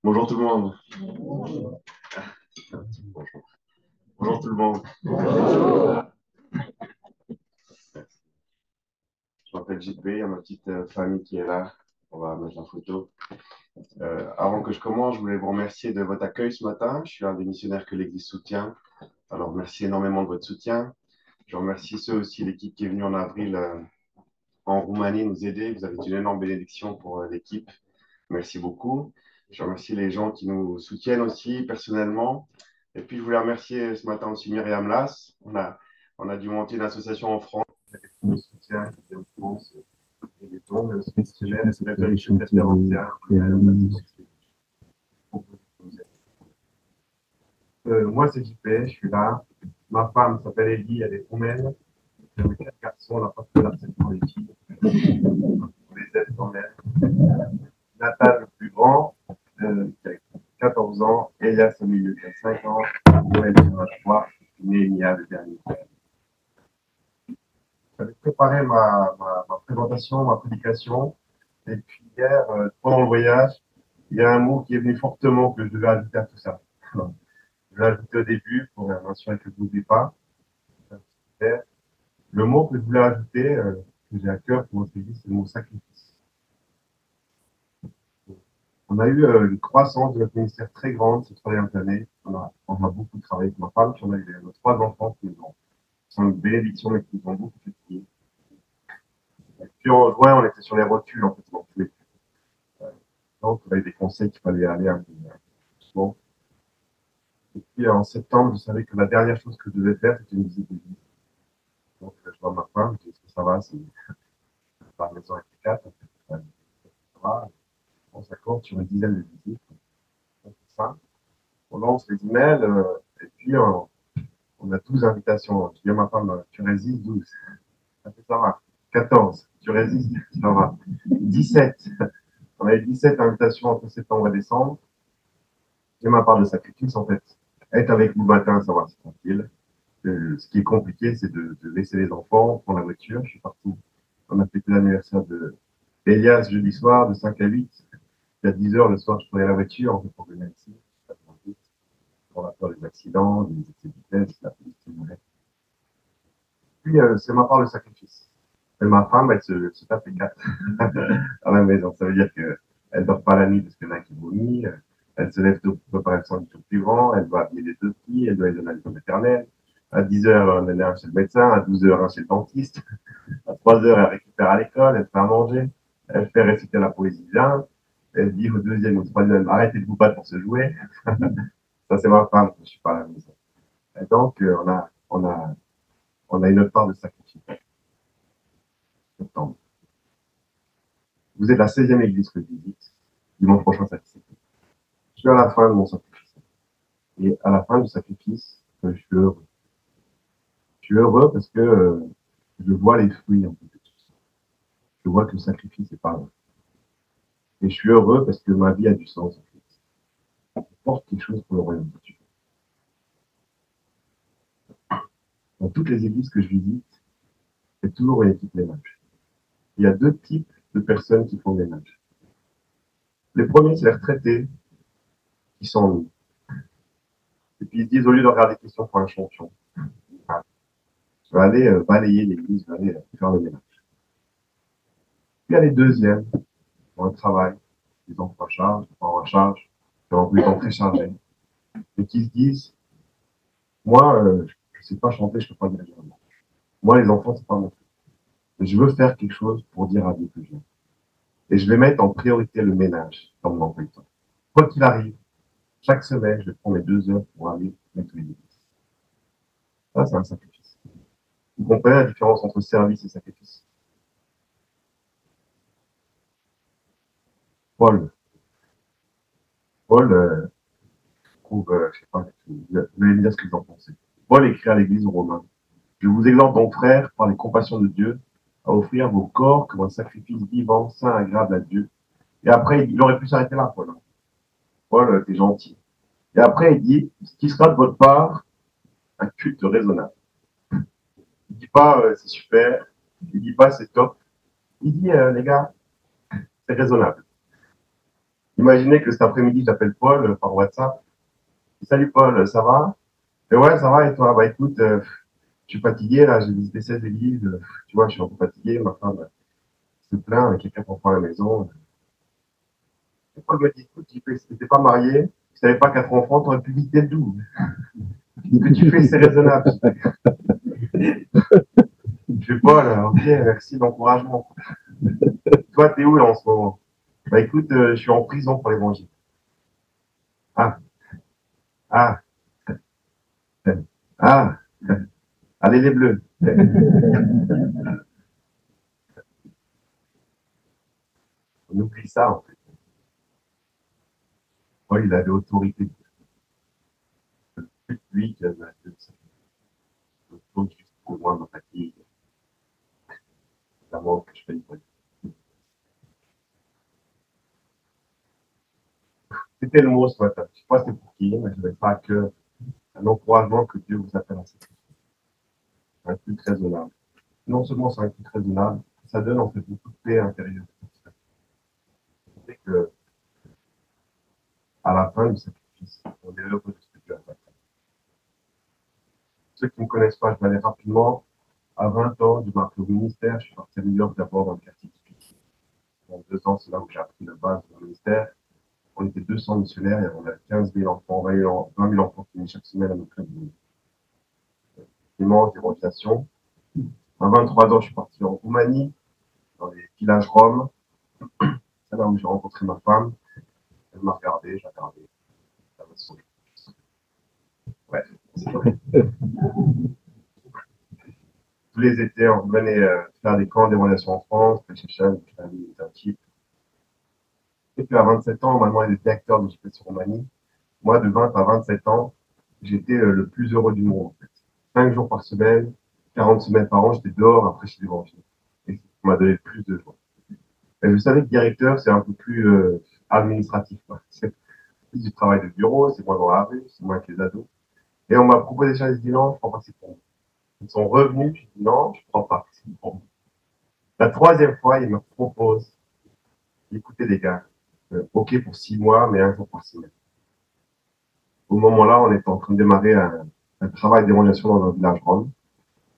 Bonjour tout le monde. Bonjour. Bonjour tout le monde. Je m'appelle JP, il y a ma petite famille qui est là. On va mettre la photo. Avant que je commence, je voulais vous remercier de votre accueil ce matin. Je suis un des missionnaires que l'Église soutient. Alors merci énormément de votre soutien. Je remercie ceux aussi, l'équipe qui est venue en avril en Roumanie nous aider. Vous avez été une énorme bénédiction pour l'équipe. Merci beaucoup. Je remercie les gens qui nous soutiennent aussi personnellement. Et puis, je voulais remercier ce matin aussi Myriam Lass. On a dû monter une association en France qui nous soutient, qui est en France, et des dons, mais aussi missionnaires, et c'est la vérité référentielle. Moi, c'est JP, je suis là. Ma femme s'appelle Eddie, elle est roumaine. J'ai quatre garçons, on n'a pas fait l'acceptation des filles. On les aide quand même. Nathan, le plus grand, qui a 14 ans, Elias au milieu qui a 5 ans, Noël qui en a 3, Néhémia le dernier. J'avais préparé ma présentation, ma prédication, et puis hier, pendant le voyage, il y a un mot qui est venu fortement que je devais ajouter à tout ça. Je l'ai ajouté au début pour m'assurer que je n'oublie pas. Le mot que je voulais ajouter, que j'ai à cœur pour votre église, c'est le mot sacrifice. On a eu une croissance de notre ministère très grande ces 3 dernières années. On a beaucoup travaillé avec ma femme, puis on a eu nos 3 enfants qui sont une bénédiction et qui nous ont beaucoup fait. Puis en juin, on était sur les rotules, en fait, on pouvait plus. Donc, on avait des conseils qu'il fallait aller un peu doucement. Et puis en septembre, je savais que la dernière chose que je devais faire, c'était une visite de vie. Donc, je vois ma femme, je dis, est-ce que ça va, si la maison était 4, ça va, on s'accorde sur une dizaine de visites. Donc, c'est ça. On lance les emails, et puis on a 12 invitations. Je dis à ma femme, tu résistes, 12. Ça va. 14, tu résistes, ça va. 17, on avait 17 invitations entre septembre et décembre. C'est ma part de sacrifice, en fait. Être avec vous le matin, ça va, c'est tranquille. Ce qui est compliqué, c'est de laisser les enfants, prendre la voiture. Je suis parti. On a fêté l'anniversaire de Elias jeudi soir, de 5 à 8. À 10 heures le soir, je prenais la voiture, en fait, pour venir ici. On a peur des accidents, des excès de vitesse, la police. Puis, c'est ma part de sacrifice. Et ma femme, elle se tape les quatre à la maison. Ça veut dire qu'elle ne dort pas la nuit parce qu'il y en a un qui vomit. Elle se lève tôt pour préparer le sang du tout plus grand. Elle doit habiller les deux petits. Elle doit les donner à l'école maternelle. À 10 heures, elle est un chez le médecin. À 12 heures, un chez le dentiste. À 3 heures, elle récupère à l'école. Elle fait à manger. Elle fait réciter la poésie bien. Elle dit au deuxième ou au troisième, arrêtez de vous battre pour se jouer. Ça, c'est ma femme. Je ne suis pas à la maison. Et donc, on a une autre part de sacrifice. Septembre. Vous êtes la 16e église que je visite. Dimanche prochain, ça fait. Je suis à la fin de mon sacrifice. Et à la fin du sacrifice, je suis heureux. Je suis heureux parce que je vois les fruits en fait, de tout ça. Je vois que le sacrifice est pas vrai. Et je suis heureux parce que ma vie a du sens en fait. Je porte quelque chose pour le royaume de Dieu. Dans toutes les églises que je visite, c'est toujours une équipe ménage. Il y a 2 types de personnes qui font le ménage. Les premiers, c'est les retraités qui sont en nous. Et puis ils se disent, au lieu de regarder questions pour un champion, je vais aller balayer l'église, je vais aller faire le ménage. Puis il y a les deuxièmes, qui ont un travail, des enfants à charge, des parents à charge, qui ont un temps très chargé, et qui se disent, moi, je ne sais pas chanter, je ne peux pas diriger un groupe. Moi, les enfants, c'est pas mon truc. Je veux faire quelque chose pour dire à Dieu que je viens. Et je vais mettre en priorité le ménage dans mon emploi du temps. Quoi qu'il arrive, chaque semaine, je prends mes 2 heures pour aller mettre les églises. Ça, c'est un sacrifice. Vous comprenez la différence entre service et sacrifice? Paul, Paul trouve, je sais pas, vous allez me dire ce que vous en pensez. Paul écrit à l'église aux Romains. Je vous exhorte donc, frères, par les compassions de Dieu, à offrir vos corps comme un sacrifice vivant, saint, agréable à Dieu. Et après, il aurait pu s'arrêter là, Paul. Paul, t'es gentil. Et après, il dit, ce qui sera de votre part un culte raisonnable. Il dit pas, c'est super. Il dit pas, c'est top. Il dit, les gars, c'est raisonnable. Imaginez que cet après-midi, j'appelle Paul par WhatsApp. Salut Paul, ça va? Et ouais, ça va et toi? Bah écoute, je suis fatigué là, j'ai visité 16 églises, tu vois, je suis un peu fatigué, ma femme se plaint avec quelqu'un pour prendre à la maison. Et Paul me dit, écoute, si t'étais pas marié, si t'avais pas 4 enfants, t'aurais pu visiter le double. Ce que tu fais, c'est raisonnable. Je fais Paul, ok, merci d'encouragement. Toi, t'es où là en ce moment? Bah écoute, je suis en prison pour l'évangile. Ah, ah, ah, allez les bleus. On oublie ça en fait. Paul, il avait autorité. Lui qui avait la juste pour moi, ma fatigue, l'amour que je fais. C'était le mot ce matin. Je ne sais pas c'est pour qui, mais je n'avais pas que un encouragement que Dieu vous appelle à cette un culte raisonnable. Non seulement c'est un culte raisonnable, ça donne en fait beaucoup de paix intérieure. C'est que à la fin du sacrifice, on est heureux de ce que Dieu a fait. Ceux qui ne me connaissent pas, je vais aller rapidement. À 20 ans, je m'appelle au ministère. Je suis parti à New York d'abord dans le quartier typique. En 2 ans, c'est là où j'ai appris la base du ministère. On était 200 missionnaires, et on avait 15 000 enfants, 20 000 enfants qui venaient chaque semaine à notre club dimanche, des rotations. À 23 ans, je suis parti en Roumanie, dans les villages roms. C'est là où j'ai rencontré ma femme. Elle m'a regardé, j'ai regardé. Ça m'a sauvé. Ouais, c'est vrai. Tous les étés, on venait faire des camps, des relations en France, le Tchétchène, un type. Et puis à 27 ans, maintenant, il est directeur de GPS Roumanie. Moi, de 20 à 27 ans, j'étais le plus heureux du monde, en fait. 5 jours par semaine, 40 semaines par an, j'étais dehors après chez l'évangile. Et ça m'a donné le plus de joie. Et je savais que directeur, c'est un peu plus administratif, quoi. C'est plus du travail de bureau, c'est moins dans la rue, c'est moins avec les ados. Et on m'a proposé ça, j'ai dit non, je ne crois pas que c'est pour moi. Ils sont revenus, j'ai dit non, je ne crois pas que c'est pour moi. La troisième fois, ils me proposent, écoutez les gars, ok pour 6 mois, mais un jour par semaine. Au moment-là, on était en train de démarrer un travail d'évangélisation dans un village rome.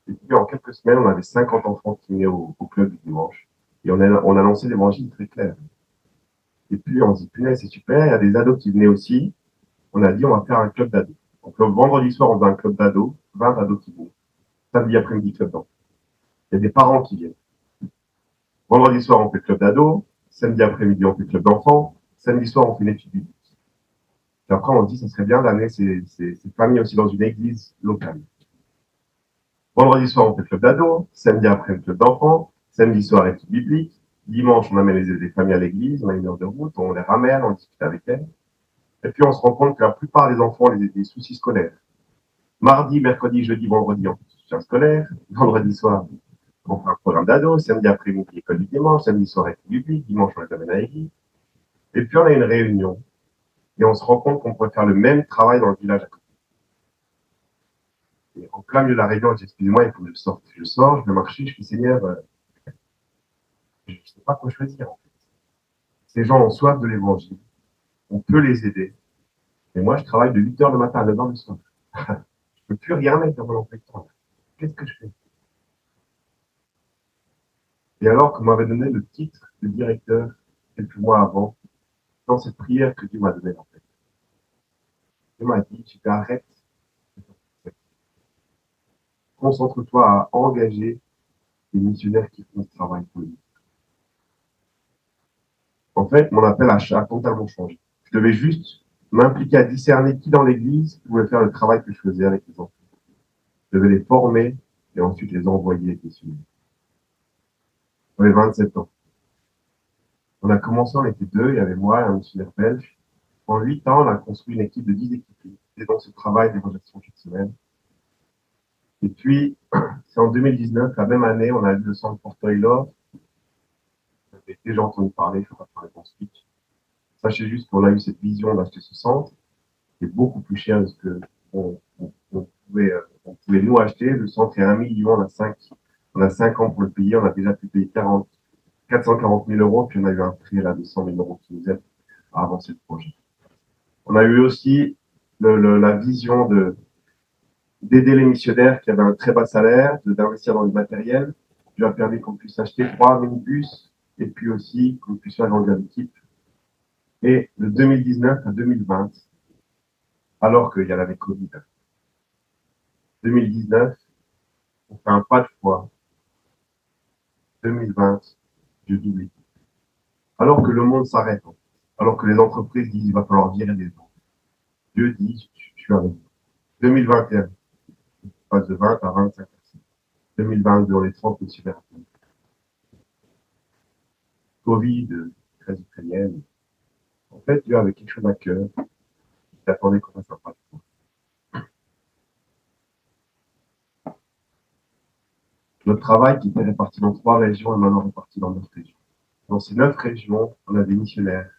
Et puis, en quelques semaines, on avait 50 enfants qui venaient au club du dimanche. Et on a lancé l'évangile très clair. Et puis, on se dit, punaise, c'est super, il y a des ados qui venaient aussi. On a dit, on va faire un club d'ados. Donc, le vendredi soir, on fait un club d'ados, 20 ados qui viennent. Samedi après-midi, club d'enfants. Il y a des parents qui viennent. Vendredi soir, on fait club d'ados. Samedi après-midi, on fait club d'enfants. Samedi soir, on fait une étude biblique. Puis après, on se dit, ça serait bien d'amener ces familles aussi dans une église locale. Vendredi soir, on fait le club d'ados. Samedi après, le club d'enfants. Samedi soir, étude biblique. Dimanche, on amène les familles à l'église. On a 1 heure de route. On les ramène, on discute avec elles. Et puis, on se rend compte que la plupart des enfants ont des soucis scolaires. Mardi, mercredi, jeudi, vendredi, on fait soutien scolaire. Vendredi soir, on fait un programme d'ados. Samedi après-midi, école du dimanche. Samedi soir, étude biblique. Dimanche, on les amène à l'église. Et puis, on a une réunion. Et on se rend compte qu'on pourrait faire le même travail dans le village à côté. Et en plein milieu de la réunion, je dis, excusez-moi, il faut que je sorte. Je sors, je vais marcher, je suis Seigneur, je ne sais pas quoi choisir. En fait. Ces gens ont soif de l'évangile. On peut les aider. Et moi, je travaille de 8 heures le matin à 9 heures le soir. Je ne peux plus rien mettre dans mon emploi de temps. Qu'est-ce que je fais? Et alors qu'on m'avait donné le titre de directeur quelques mois avant, dans cette prière que Dieu m'a donnée, en fait. Dieu m'a dit, tu t'arrêtes. Concentre-toi à engager les missionnaires qui font ce travail pour lui. En fait, mon appel a totalement changé. Je devais juste m'impliquer à discerner qui dans l'église pouvait faire le travail que je faisais avec les enfants. Je devais les former et ensuite les envoyer avec les missionnaires. J'avais 27 ans. On a commencé, on était deux, il y avait moi et un missionnaire belge. En 8 ans, on a construit une équipe de 10 équipiers. Et donc, ce travail d'évangélisation chaque semaine. Et puis, c'est en 2019, la même année, on a eu le centre Porteuil-Love. Vous avez déjà entendu parler, je ne vais pas parler mon speech. Sachez juste qu'on a eu cette vision d'acheter ce centre, qui est beaucoup plus cher que ce qu'on pouvait nous acheter. Le centre est 1 million, on a 5 ans pour le payer, on a déjà pu payer 440 000 euros, puis on a eu un prêt là de 100 000 euros qui nous aide à avancer le projet. On a eu aussi la vision d'aider les missionnaires qui avaient un très bas salaire, d'investir dans du matériel, qui a permis qu'on puisse acheter 3 minibus et puis aussi qu'on puisse faire grandir l'équipe. Et de 2019 à 2020, alors qu'il y avait Covid, 2019, on fait un pas de foi. 2020, je double. Alors que le monde s'arrête, alors que les entreprises disent qu'il va falloir virer des gens. Dieu dit, je suis avec vous. 2021, on passe de 20 à 25 personnes. 2022, on est 30 super. Covid, crise ukrainienne. En fait, Dieu avait quelque chose à cœur. Il attendait qu'on fasse un pas de foi. Notre travail, qui était réparti dans 3 régions, est maintenant réparti dans 9 régions. Dans ces 9 régions, on a des missionnaires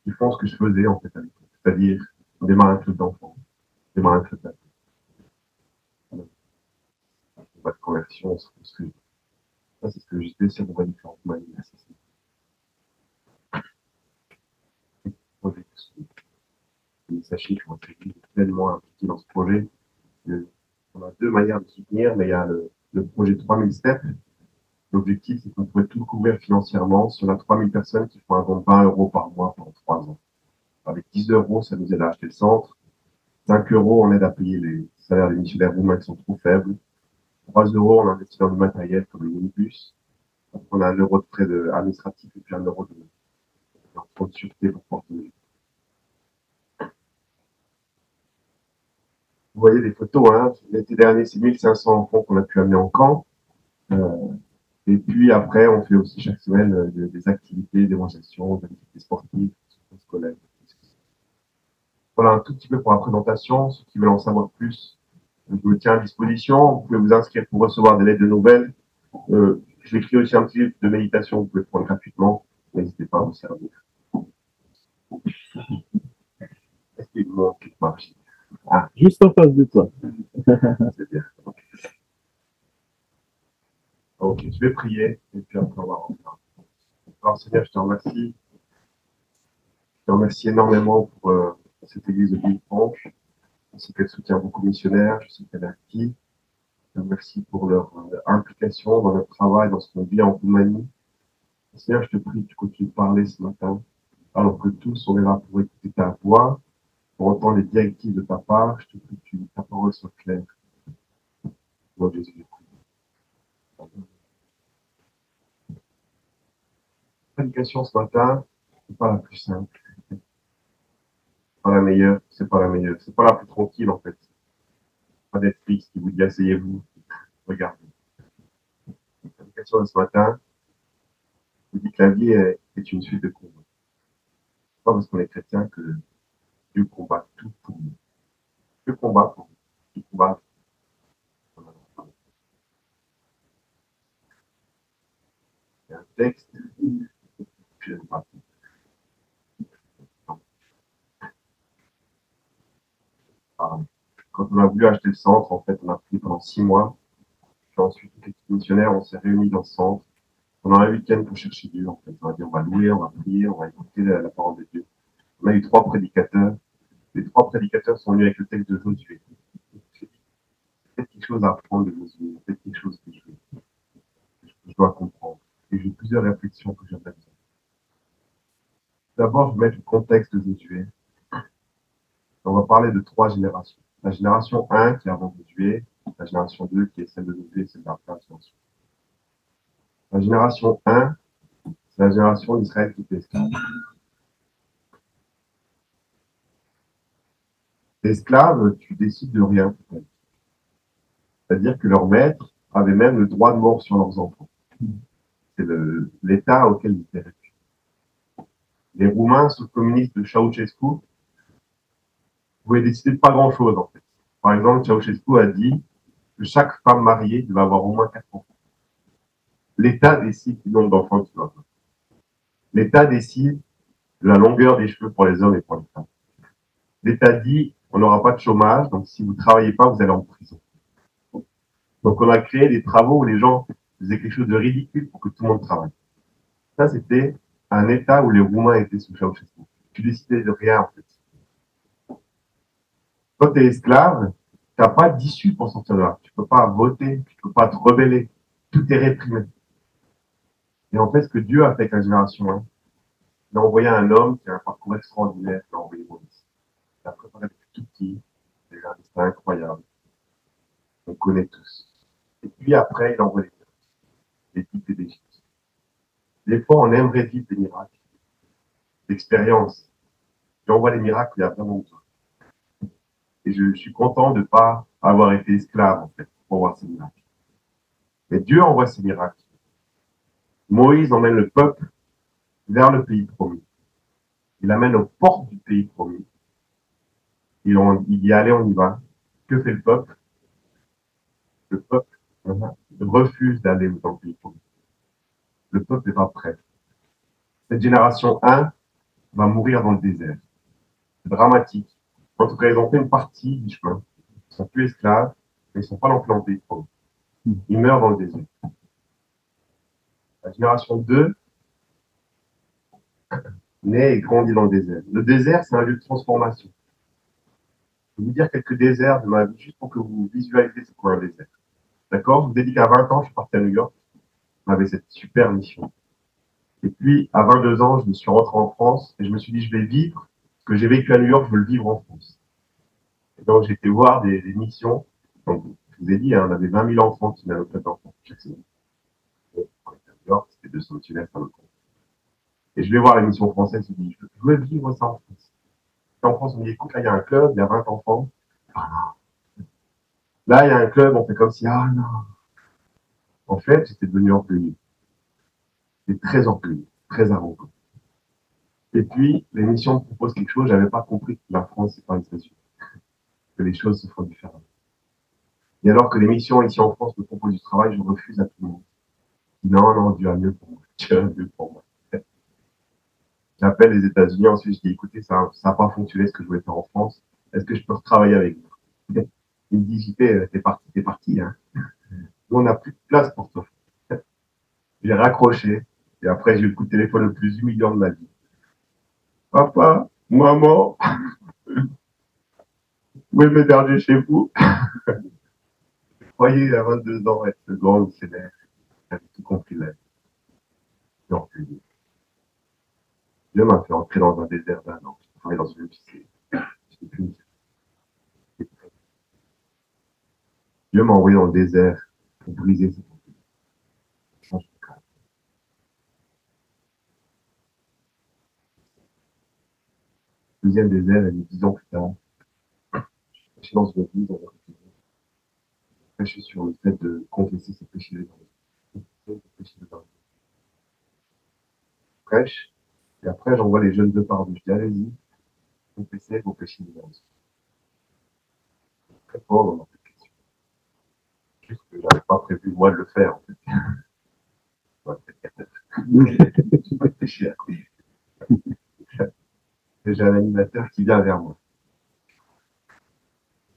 qui font ce que je faisais en fait avec eux. C'est-à-dire, on démarre un club d'enfants, on démarre un club d'adultes. Pas de conversion, ça, c'est ce que j'ai fait sur mon différentes manières. Sachez que moi, je suis pleinement impliqué dans ce projet. On a 2 manières de soutenir, mais il y a le projet 3000 steps. L'objectif, c'est qu'on pourrait tout couvrir financièrement. Si on a 3000 personnes qui font un don de 20 € par mois pendant 3 ans. Avec 10 €, ça nous aide à acheter le centre. 5 €, on aide à payer les salaires des missionnaires roumains qui sont trop faibles. 3 €, on investit dans du matériel comme le minibus. On a 1 € de frais administratifs et puis 1 € de sûreté pour porter. Vous voyez les photos, hein. L'été dernier, c'est 1500 enfants qu'on a pu amener en camp. Et puis après, on fait aussi chaque semaine des activités d'évangélisation, des activités sportives, scolaires. Voilà un tout petit peu pour la présentation. Ceux qui veulent en savoir plus, je me tiens à disposition. Vous pouvez vous inscrire pour recevoir des lettres de nouvelles. J'écris aussi un petit livre de méditation, vous pouvez prendre gratuitement. N'hésitez pas à vous servir. Est-ce qu'il manque quelque marche? Ah, juste en face de toi. C'est bien. Ok, je vais prier et puis après on va rentrer. Alors Seigneur, je te remercie. Je te remercie énormément pour cette église de Villefranche. Je sais qu'elle soutient beaucoup de missionnaires, je sais qu'elle est active. Je te remercie pour leur implication dans notre travail, dans ce qu'on vit en Roumanie. Seigneur, je te prie que tu continues de parler ce matin, alors que tous on est là pour écouter ta voix, pour entendre les directives de ta part. Je te prie que ta parole soit claire. Moi, Jésus, je prie. La prédication ce matin, c'est pas la plus simple, c'est pas la meilleure, c'est pas la meilleure, c'est pas la plus tranquille en fait. Pas Netflix qui vous dit asseyez-vous, regardez. La prédication de ce matin vous dit que la vie est une suite de combats. C'est pas parce qu'on est chrétien que Dieu combat tout pour nous. Dieu combat pour nous. Dieu combat pour nous. Il y a un texte, je ne sais pas. Quand on a voulu acheter le centre, en fait, on a pris pendant 6 mois. Puis ensuite, les missionnaires, on s'est réunis dans le centre. Pendant un week-end pour chercher Dieu, en fait. On a dit, on va louer, on va prier, on va écouter la parole de Dieu. On a eu 3 prédicateurs. Les 3 prédicateurs sont venus avec le texte de Josué. C'est peut-être quelque chose à apprendre de Josué. C'est peut-être quelque chose que je dois comprendre. Et j'ai plusieurs réflexions que j'aimerais faire. D'abord, je vais mettre le contexte de Josué. On va parler de 3 générations. La génération 1 qui est avant Josué, la génération 2 qui est celle de Josué, celle d'après. La génération 1, c'est la génération d'Israël qui était esclave. Esclave, tu décides de rien. C'est-à-dire que leur maître avait même le droit de mort sur leurs enfants. C'est l'état auquel ils étaient réfugiés. Les Roumains, sous le communisme de Ceausescu, pouvaient décider de pas grand-chose, en fait. Par exemple, Ceausescu a dit que chaque femme mariée devait avoir au moins 4 enfants. L'État décide du nombre d'enfants qu'il doit avoir. L'État décide de la longueur des cheveux pour les hommes et pour les femmes. L'État dit on n'aura pas de chômage, donc si vous ne travaillez pas, vous allez en prison. Donc on a créé des travaux où les gens faisaient quelque chose de ridicule pour que tout le monde travaille. Ça, c'était un État où les Roumains étaient sous Ceausescu. Tu décidais de rien, en fait. Quand tu es esclave, tu n'as pas d'issue pour sortir de là. Tu ne peux pas voter, tu ne peux pas te rebeller. Tout est réprimé. Et en fait, ce que Dieu a fait avec la génération 1, il a envoyé un homme qui a un parcours extraordinaire, il a envoyé Moïse. Il a préparé depuis tout petit, c'est un destin incroyable. On connaît tous. Et puis après, il a envoyé les types d'Égypte. Des fois, on aimerait vivre des miracles, d'expériences. Puis on voit les miracles, il y a vraiment besoin. Et je suis content de ne pas avoir été esclave, en fait, pour voir ces miracles. Mais Dieu envoie ces miracles. Moïse emmène le peuple vers le pays promis. Il amène aux portes du pays promis. Il y est allé, on y va. Que fait le peuple? Le peuple refuse d'aller dans le pays promis. Le peuple n'est pas prêt. Cette génération 1 va mourir dans le désert. C'est dramatique. En tout cas, ils ont fait une partie du chemin. Ils sont plus esclaves, mais ils ne sont pas dans le pays promis. Ils meurent dans le désert. La génération 2 naît et grandit dans le désert. Le désert, c'est un lieu de transformation. Je vais vous dire quelques déserts de ma vie, juste pour que vous visualisez c'est quoi un désert. D'accord? Je vous ai dit qu'à 20 ans, je suis parti à New York. J'avais cette super mission. Et puis, à 22 ans, je me suis rentré en France et je me suis dit, je vais vivre ce que j'ai vécu à New York, je veux le vivre en France. Et donc, j'ai été voir des missions. Donc, je vous ai dit, hein, on avait 20 000 enfants qui venaient à l'hôpital d'enfants chaque semaine. Et quand j'étais à New York, c'était 200 missionnaires par le compte. Et je vais voir la mission française, je me dis, je veux vivre ça en France. Et en France, on me dit, écoute, là, il y a un club, il y a 20 enfants. Ah non. Là, il y a un club, on fait comme si, ah non. En fait, j'étais devenu orgueilleux. J'étais très orgueilleux, très arrogant. Et puis, l'émission me propose quelque chose, j'avais pas compris que la France, c'est pas une station. Que les choses se font différemment. Et alors que les missions ici en France me proposent du travail, je refuse à tout le monde. Non, non, Dieu a mieux pour moi. Dieu a mieux pour moi. J'appelle les États-Unis, ensuite je dis, écoutez, ça n'a pas fonctionné ce que je voulais faire en France. Est-ce que je peux retravailler avec vous? Il me dit, JP, t'es parti, hein. Nous, on n'a plus de place pour toi. J'ai raccroché. Et après, j'ai eu le coup de téléphone le plus humiliant de ma vie. Papa, maman, vous pouvez m'héberger chez vous? Je croyais à 22 ans être le grand missionnaire. J'avais tout compris là. Non, Dieu m'a fait entrer dans un désert d'un an. Je travaillais dans une épicerie. Dieu m'a envoyé dans le désert pour briser cette change de cadre. Deuxième désert, et 10 ans plus tard, je suis dans une église, on va prêcher sur le fait de confesser ses péchés les uns. Prêche, et après j'envoie les jeunes de pardon. Je dis, allez-y, confessez vos péchés les uns. Très fort dans ma question. Juste que j'avais pas prévu moi de le faire, en fait. Je pas péché à côté. J'ai un animateur qui vient vers moi.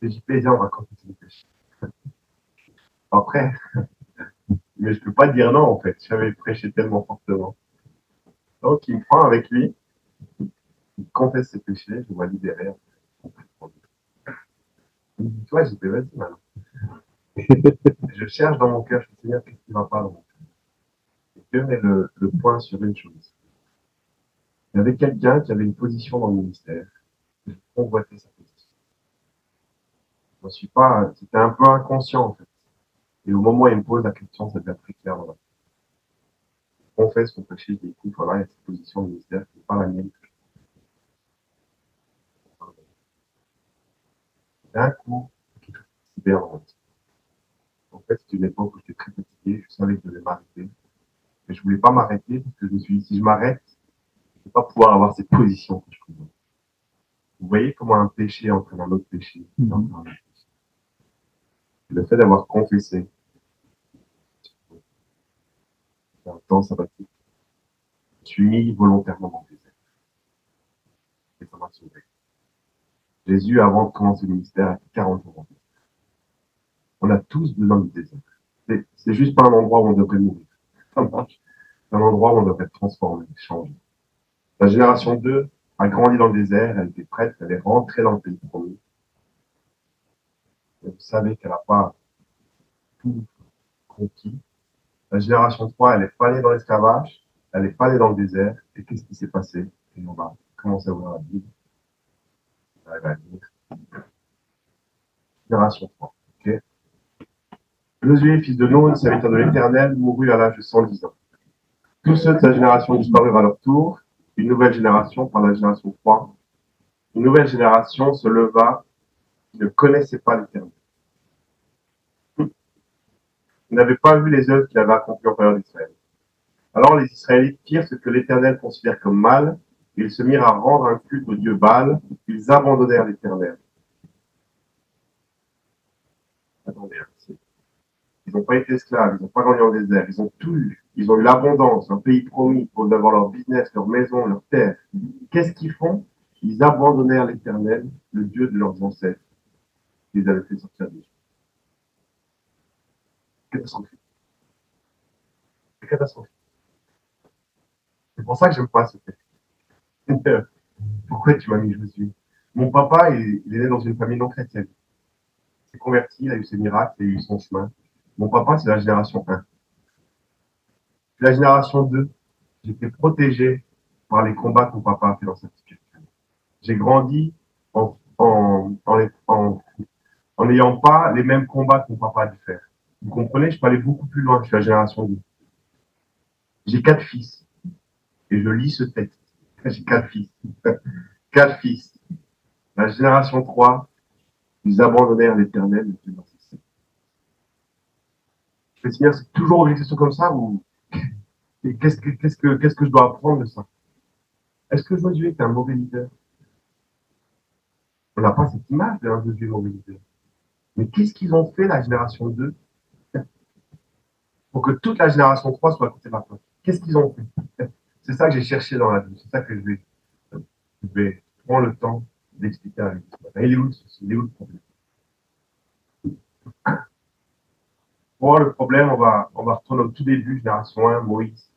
Et j'y viens, on va confesser les péchés. Après, mais je peux pas dire non, en fait. J'avais prêché tellement fortement. Donc, il me prend avec lui, il confesse ses péchés, je dois libérer. Il me dit, toi, j'ai fait, vas-y, maintenant. Je cherche dans mon cœur, je me Seigneur, qu'est-ce qui ne va pas dans mon cœur? Et Dieu met le point sur une chose. Il y avait quelqu'un qui avait une position dans le ministère. Je convoitais sa position. Je ne suis pas, c'était un peu inconscient, en fait. Et au moment où il me pose la question, ça devient très clair dans la tête. Je confesse mon péché, je dis, écoute, voilà, il y a cette position au ministère qui n'est pas la mienne. D'un coup, quelque chose qui s'est en fait, c'était une époque où j'étais très fatigué, je savais que je devais m'arrêter. Mais je ne voulais pas m'arrêter parce que je me suis dit, si je m'arrête, je ne vais pas pouvoir avoir cette position que je trouve. Vous voyez comment un péché entraîne un autre péché. Le fait d'avoir confessé, c'est un temps sabbatique, je suis mis volontairement dans le désert. Et ça m'a sauvé. Jésus, avant de commencer le ministère, a fait 40 ans dans le désert. On a tous besoin du désert. C'est juste pas un endroit où on devrait mourir. Ça marche. C'est un endroit où on devrait être transformé, changer. La génération 2 a grandi dans le désert, elle était prête, elle est rentrée dans le pays promis. Et vous savez qu'elle n'a pas tout conquis. La génération 3, elle n'est pas née dans l'esclavage, elle n'est pas née dans le désert. Et qu'est-ce qui s'est passé? Et on va commencer à voir la Bible. Elle va lire. Génération 3. Okay. Josué, fils de Nun, serviteur de l'Éternel, mourut à l'âge de 110 ans. Tous ceux de sa génération disparurent à leur tour. Une nouvelle génération, par la génération 3, une nouvelle génération se leva qui ne connaissait pas l'Éternel. Ils n'avaient pas vu les œuvres qu'il avait accomplies en faveur d'Israël. Alors les Israélites firent ce que l'Éternel considère comme mal. Ils se mirent à rendre un culte au dieu Baal. Ils abandonnèrent l'Éternel. Attendez, ils n'ont pas été esclaves, ils n'ont pas grandi en désert, ils ont tout eu. Ils ont eu l'abondance, un pays promis pour avoir leur business, leur maison, leur terre. Qu'est-ce qu'ils font? Ils abandonnèrent l'Éternel, le Dieu de leurs ancêtres. Ils avaient fait sortir d'Égypte. Catastrophique. C'est catastrophique. C'est pour ça que j'aime pas ce texte. Pourquoi tu m'as mis Josué? Mon papa, il est né dans une famille non chrétienne. Il s'est converti, il a eu ses miracles, il a eu son chemin. Mon papa, c'est la génération 1. La génération 2, j'étais protégé par les combats que mon papa a fait dans sa vie. J'ai grandi en n'ayant pas les mêmes combats que mon papa a dû faire. Vous comprenez, je peux aller beaucoup plus loin, je suis la génération 2. J'ai 4 fils et je lis ce texte. J'ai 4 fils. 4 fils. La génération 3, ils abandonnèrent l'Éternel. Je vais finir, c'est toujours une question comme ça ou qu'est-ce que je dois apprendre de ça? Est-ce que Josué est un mauvais leader? On n'a pas cette image d'un Josué mauvais leader. Mais qu'est-ce qu'ils ont fait, la génération 2, pour que toute la génération 3 soit à côté de la place? Qu'est-ce qu'ils ont fait? C'est ça que j'ai cherché dans la vie. C'est ça que je vais prendre le temps d'expliquer à lui. Il est où le souci? Il est où le problème? Pour voir le problème, on va retourner au tout début, génération 1, Moïse.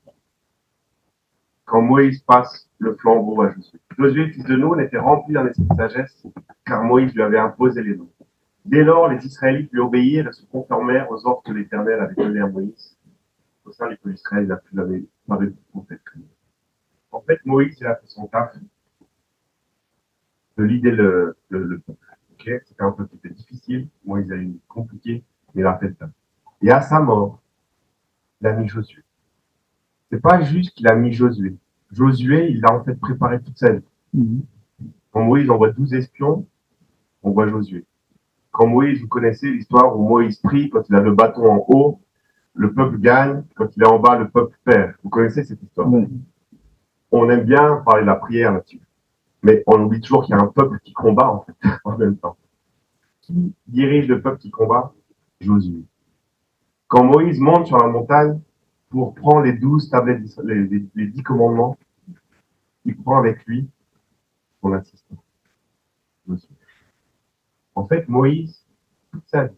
Quand Moïse passe le flambeau à Josué. Josué, fils de Nun, était rempli d'un esprit de sagesse, car Moïse lui avait imposé les noms. Dès lors, les Israélites lui obéirent et se conformèrent aux ordres que l'Éternel avait donnés à Moïse. Au sein du peuple d'Israël, il n'a plus jamais parlé de prophète. En fait, Moïse, il a fait son taf de leader le peuple. Okay, c'était un peuple qui était difficile. Moïse a eu compliqué, mais il a fait le taf. Et à sa mort, il a mis Josué. C'est pas juste qu'il a mis Josué. Josué, il l'a en fait préparé toute sa vie. Quand Moïse envoie 12 espions, on voit Josué. Quand Moïse, vous connaissez l'histoire où Moïse prie, quand il a le bâton en haut, le peuple gagne, quand il est en bas, le peuple perd. Vous connaissez cette histoire? Oui. On aime bien parler de la prière là-dessus. Mais on oublie toujours qu'il y a un peuple qui combat, en fait, en même temps. Qui dirige le peuple qui combat? Josué. Quand Moïse monte sur la montagne pour prendre les 12 tablettes, les 10 commandements, il prend avec lui son assistant, Josué. En fait, Moïse, toute sa vie,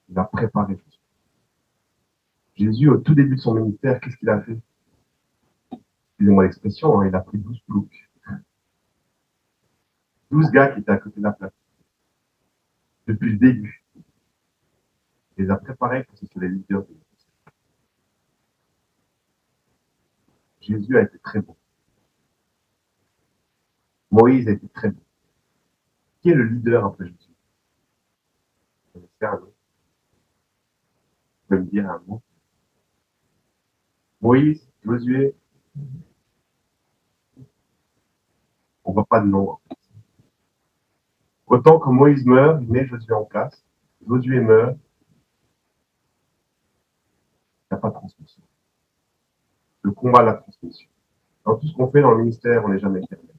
il a préparé Jésus. Jésus, au tout début de son ministère, qu'est-ce qu'il a fait? Excusez-moi l'expression, hein, il a pris 12 ploucs. 12 gars qui étaient à côté de la place. Depuis le début. Il les a préparés pour que ce soit les leaders de l'Église. Jésus a été très bon. Moïse a été très bon. Qui est le leader après Jésus? Vous connaissez un nom? Vous pouvez me dire un mot? Moïse, Josué, on ne voit pas de nom. En fait. Autant que Moïse meurt, il met Josué en place. Josué meurt, il n'y a pas de transmission. Le combat de la transmission. Dans tout ce qu'on fait dans le ministère, on n'est jamais éternel.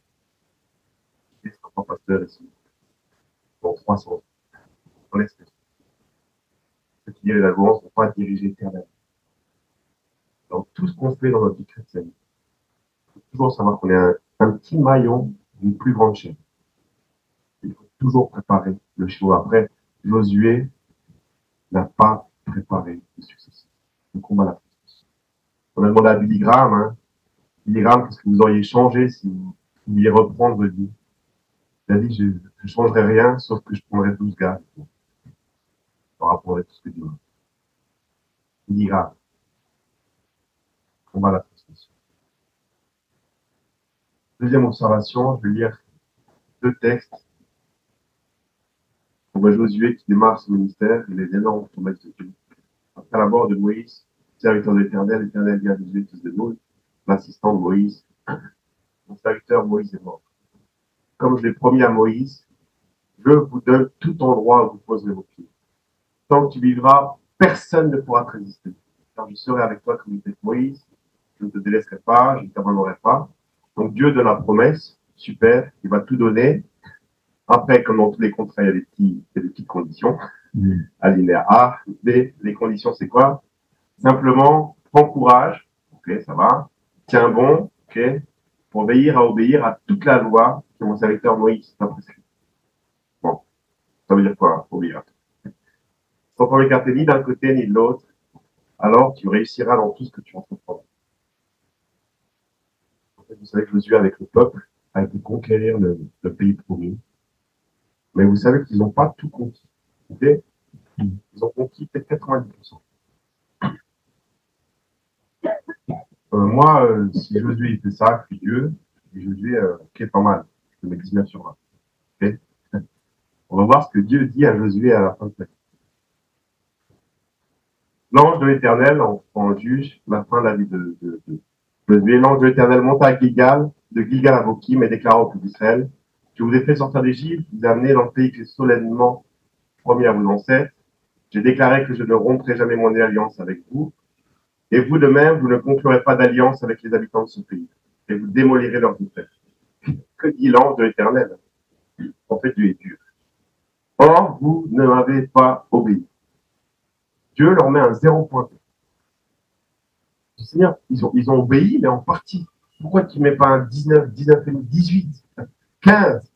Qu'est-ce qu'on prend pasteur ici? Dans 300 ans. On est ceux qui dirigent la louange ne sont pas dirigés éternellement. Dans tout ce qu'on fait dans notre vie chrétienne, il faut toujours savoir qu'on est un petit maillon d'une plus grande chaîne. Il faut toujours préparer le show. Après, Josué n'a pas préparé le successeur. Le combat l'a fait. On a demandé à Billy Graham, hein, Hiram, qu'est-ce que vous auriez changé si vous pouviez reprendre votre vie? Il a dit, je ne changerai rien, sauf que je prendrai 12 gardes par rapport à tout ce que Dieu m'a dit. Hiram, on va à la transmission. Deuxième observation, je vais lire deux textes. On voit Josué qui démarre son ministère, il est énorme promesses de Dieu. Après la mort de Moïse, serviteur de l'Éternel, l'Éternel dit à Josué, fils de Nun, l'assistant de Moïse, mon serviteur Moïse est mort. Comme je l'ai promis à Moïse, je vous donne tout endroit où vous poserez vos pieds. Tant que tu vivras, personne ne pourra te résister. Car je serai avec toi comme il était Moïse, je ne te délaisserai pas, je ne t'abandonnerai pas. Donc Dieu donne la promesse, super, il va tout donner. Après, comme dans tous les contrats, il y a des petites conditions. Alinéa A, B, les conditions, c'est quoi? Simplement, prends courage, ok, ça va. Tiens bon, ok, pour veiller à obéir à toute la loi que mon serviteur Moïs t'a prescrite. Bon, ça veut dire quoi, obéir? Sans t'en écarter ni d'un côté ni de l'autre, alors tu réussiras dans tout ce que tu entreprends. En fait, vous savez que Josué, avec le peuple, a été conquérir le pays promis. Mais vous savez qu'ils n'ont pas tout conquis. Okay? Ils ont conquis peut-être 90%. Moi, si Josué il fait ça, puis Dieu, et Josué, ok, pas mal. Je mets 19 sur 20. Okay? On va voir ce que Dieu dit à Josué à la fin de sa vie. L'ange de l'Éternel, en juge la fin de la vie de Josué. L'ange de l'Éternel monta à Gilgal, de Gilgal à Bokim, et déclara au peuple d'Israël, je vous ai fait sortir d'Égypte, vous ai amené dans le pays que j'ai solennement promis à vos ancêtres. J'ai déclaré que je ne romprai jamais mon alliance avec vous. Et vous de même, vous ne conclurez pas d'alliance avec les habitants de ce pays. Et vous démolirez leurs affaires. Que dit l'ange de l'Éternel? En fait, Dieu est dur. Or, vous ne m'avez pas obéi. Dieu leur met un 0 point. Seigneur, ils ont obéi, mais en partie. Pourquoi tu ne mets pas un 19, 19,5, 18, 15?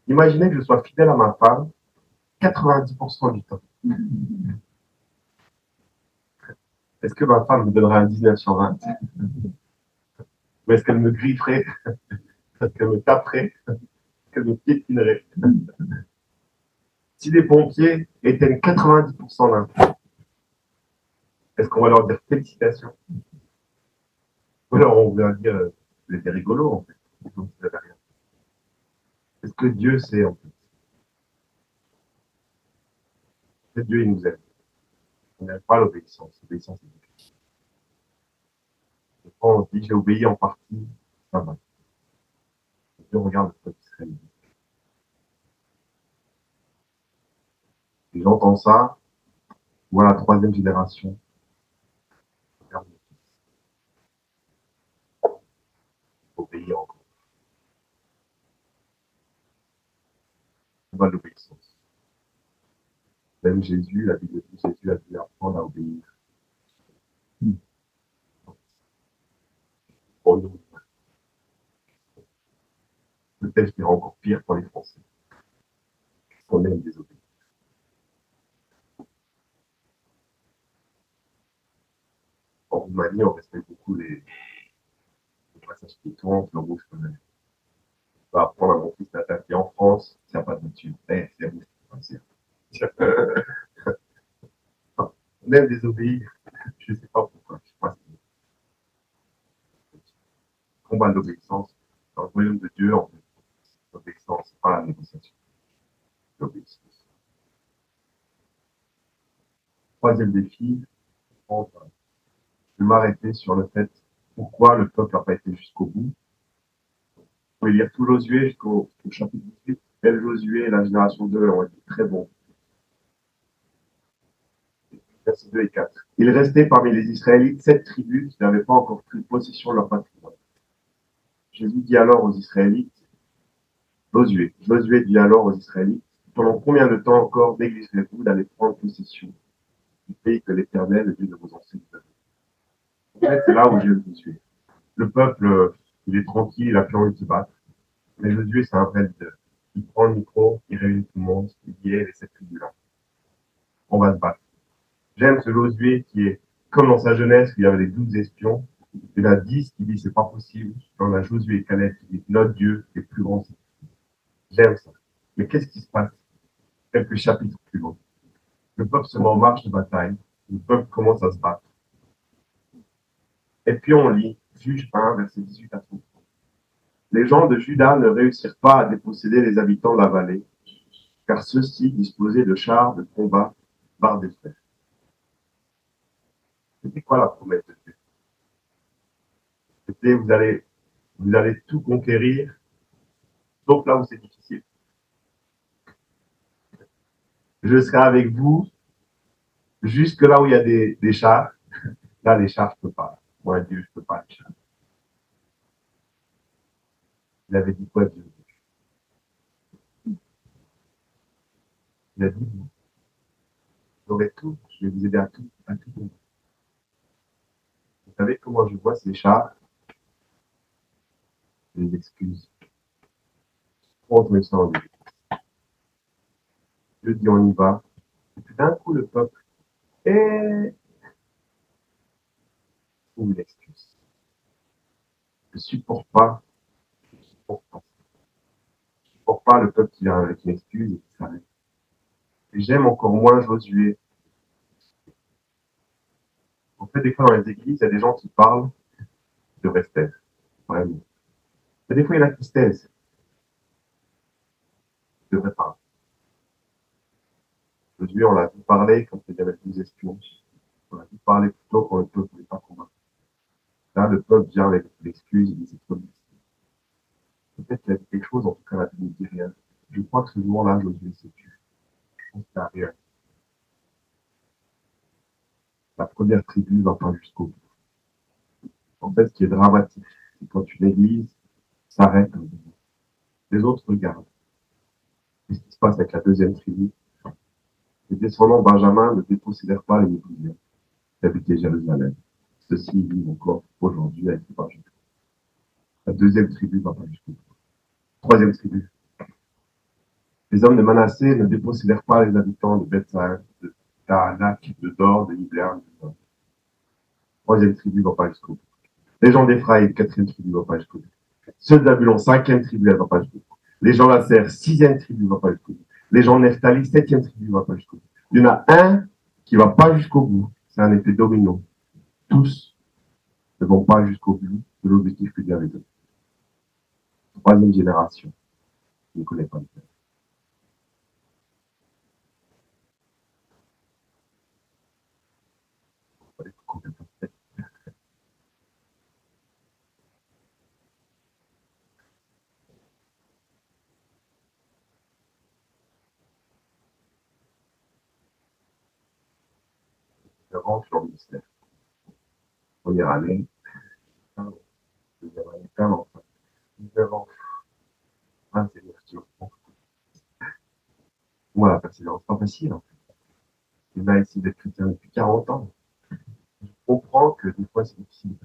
Imaginez que je sois fidèle à ma femme 90% du temps. Est-ce que ma femme me donnerait un 19 sur 20? Ou est-ce qu'elle me grifferait? Est-ce qu'elle me taperait? Est-ce qu'elle me piétinerait? Si les pompiers éteignent 90% d'un feu, est-ce qu'on va leur dire félicitations? Ou alors on va leur dire vous êtes rigolo en fait. Vous n'avez rien. Est-ce que Dieu sait en fait? C'est Dieu, il nous aime. On n'aime pas l'obéissance. L'obéissance, c'est difficile. Quand on dit j'ai obéi en partie, ça va. Dieu regarde le peuple israélien. Et j'entends ça, moi la troisième génération, regarde le fils. Obéir encore. On va l'obéissance. Même Jésus, la Bible dit, Jésus a dû apprendre à obéir. Pour nous. Peut-être qu'il y aura encore pire pour les Français. On aime désobéir. En Roumanie, on respecte beaucoup les passages piétons, le rouge comme on va apprendre à mon fils d'attaquer en France, s'il n'y a pas de voiture. C'est rouge, on aime désobéir. Je ne sais pas pourquoi. Je sais pas si combat de l'obéissance. Dans le royaume de Dieu, en fait, l'obéissance, c'est pas la négociation. L'obéissance. Troisième défi, je vais m'arrêter sur le fait pourquoi le peuple n'a pas été jusqu'au bout. Vous pouvez lire tout Josué jusqu'au chapitre 18. Elle, Josué et la génération 2 ont été très bons. Versets 2 et 4. Il restait parmi les Israélites 7 tribus qui n'avaient pas encore pris possession de leur patrimoine. Jésus dit alors aux Israélites, Josué dit alors aux Israélites, pendant combien de temps encore négligerez-vous d'aller prendre possession du pays que l'Éternel, le Dieu de vos ancêtres, vous a donné? En fait, c'est là où Josué. Le peuple, il est tranquille, il a plus envie de se battre. Mais Josué, c'est un vrai leader. Il prend le micro, il réunit tout le monde, il dit, les 7 tribus là, on va se battre. J'aime ce Josué qui est comme dans sa jeunesse, où il y avait les 12 espions, il y en a 10 qui disent c'est pas possible. On a Josué et Caleb qui disent notre Dieu est plus grand. J'aime ça. Mais qu'est-ce qui se passe quelques chapitres plus loin? Le peuple se met en marche de bataille. Le peuple commence à se battre. Et puis on lit Juge 1, verset 18 à 30. Les gens de Juda ne réussirent pas à déposséder les habitants de la vallée, car ceux-ci disposaient de chars de combat par des frères. C'était quoi la promesse de Dieu? C'était vous allez tout conquérir, sauf là où c'est difficile. Je serai avec vous jusque là où il y a des chars. Là, les chars, je ne peux pas. Moi, Dieu, je ne peux pas les chars. Il avait dit quoi, Dieu? Il a dit, vous aurez tout, je vais vous aider à tout. Vous savez comment je vois ces chars? Des excuses. Contre le sang de Dieu. Dieu dit, on y va. Et puis d'un coup, le peuple est une excuse. Je ne supporte pas. Je ne supporte pas. Je ne supporte pas le peuple qui vient avec une excuse et qui s'arrête. Et j'aime encore moins Josué. En fait, des fois, dans les églises, il y a des gens qui parlent de respect. Vraiment. Mais des fois, il y a la tristesse. Je devrais pas. Josué, on l'a vu parler quand il y avait 12 espions. On l'a vu parler plutôt quand le peuple ne voulait pas combattre. Là, le peuple vient avec l'excuse, il dit c'est trop difficile. Peut-être qu'il y a quelque chose, en tout cas, la Bible ne dit rien. Je crois que ce jour-là, Josué s'est tué. Je pense qu'il n'y a rien. La première tribu ne va pas jusqu'au bout. En fait, ce qui est dramatique, c'est quand une église s'arrête, les autres regardent. Qu'est-ce qui se passe avec la deuxième tribu? Les descendants de Benjamin ne dépossédèrent pas les Nébusiens qui habitaient Jérusalem. Ceux-ci vivent encore aujourd'hui avec les Benjamins. La deuxième tribu ne va pas jusqu'au bout. Troisième tribu. Les hommes de Manassé ne dépossédèrent pas les habitants de Bethsaïd, de Tahanak, de Dor, de Ibléam, de Dor. Troisième tribu ne va pas jusqu'au bout. Les gens d'Éphraïm, quatrième tribu ne va pas jusqu'au bout. Ceux de Zabulon, cinquième tribu, elle ne va pas jusqu'au bout. Les gens d'Asser, sixième tribu ne va pas jusqu'au bout. Les gens de Nephtali, septième tribu ne va pas jusqu'au bout. Il y en a un qui ne va pas jusqu'au bout. C'est un effet domino. Tous ne vont pas jusqu'au bout de l'objectif que Dieu avait donné. Troisième génération, je ne connais pas le Père. Je rentre dans le ministère. Première année, deuxième année, 15 ans. 19 ans. Ah, c'est dur. Moi, la persévérance, c'est pas facile. En fait. Il va essayer d'être chrétien depuis 40 ans. Je comprends que des fois, c'est difficile.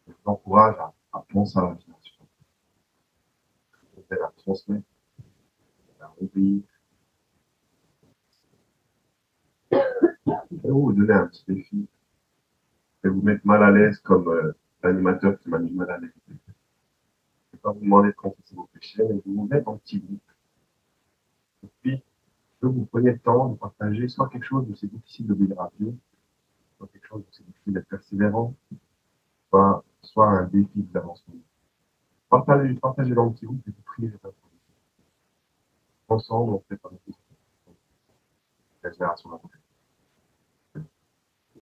Je t'encourage à penser à la génération. Je à transmettre, à obéir. Je vais vous donner un petit défi. Je vais vous mettre mal à l'aise comme l'animateur qui m'a mis mal à l'aise. Je ne vais pas vous demander de confesser vos péchés, mais de vous mettre en petit groupe. Et puis, que vous preniez le temps de partager soit quelque chose où c'est difficile d'obéir à Dieu, soit quelque chose où c'est difficile d'être persévérant, soit un défi d'avancement. Partagez dans le petit groupe et vous priez les uns pour les autres. Ensemble, on fait pas la génération d'après.